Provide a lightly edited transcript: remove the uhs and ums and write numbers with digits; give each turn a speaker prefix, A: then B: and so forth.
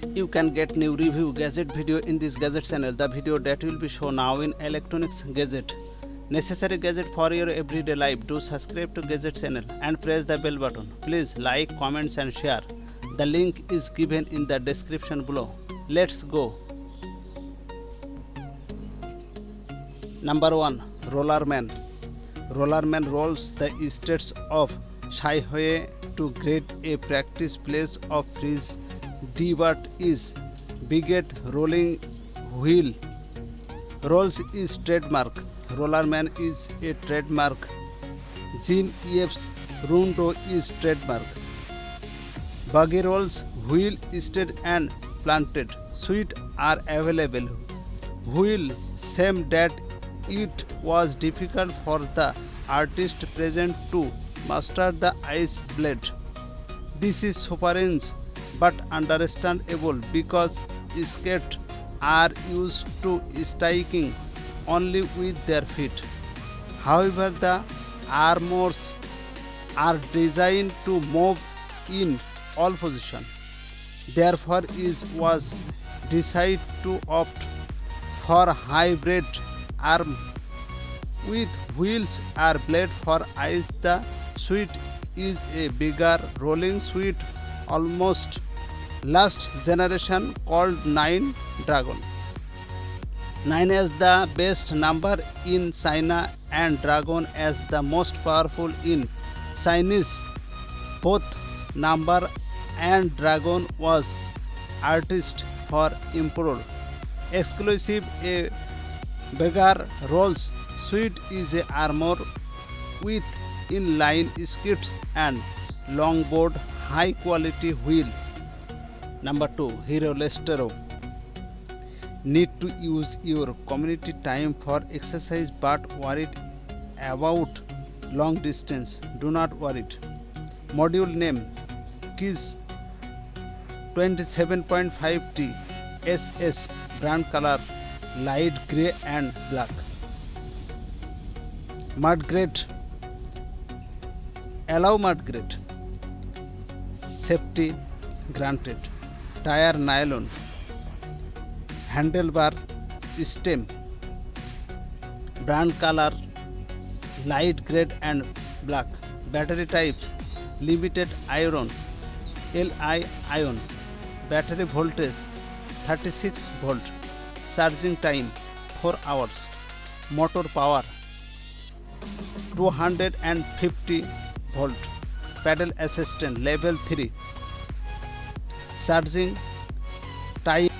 A: You can get new review gadget video in this gadget channel. The video that will be shown now in electronics gadget. Necessary gadget for your everyday life. Do subscribe to gadget channel and press the bell button. Please like, comments and share. The link is given in the description below. Let's go. Number 1. Rollerman. Rollerman rolls the estates of Highway to create a practice place of freeze debut is bigot rolling wheel. Rolls is trademark. Rollerman is a trademark. Jean Eve's Rundo is trademark. Buggy rolls, wheel estate and planted. Suit are available. Wheel same that it was difficult for the artist present to master the ice blade. This is strange but understandable because skates are used to striking only with their feet. However, the armors are designed to move in all positions. Therefore, it was decided to opt for hybrid arm with wheels or blade for ice. The suit is a bigger rolling suit, almost last generation, called 9 Dragon. 9 as the best number in China and Dragon as the most powerful in Chinese. Both number and Dragon was artist for emperor. Exclusive a bigger rolls suit is a armor with inline skirts and longboard high quality wheel. Number 2. Hero LECTRO. Need to use your community time for exercise but worried about long distance? Do not worry. Module name Keys 27.5T SS. Brand color light grey and black. Mud grade. Allow mud grade. Safety granted. Tire nylon. Handlebar stem. Brand color light grey and black. Battery types limited iron Li ion. Battery voltage 36 volt. Charging time 4 hours. Motor power 250 volt. Pedal assistant level 3. Charging time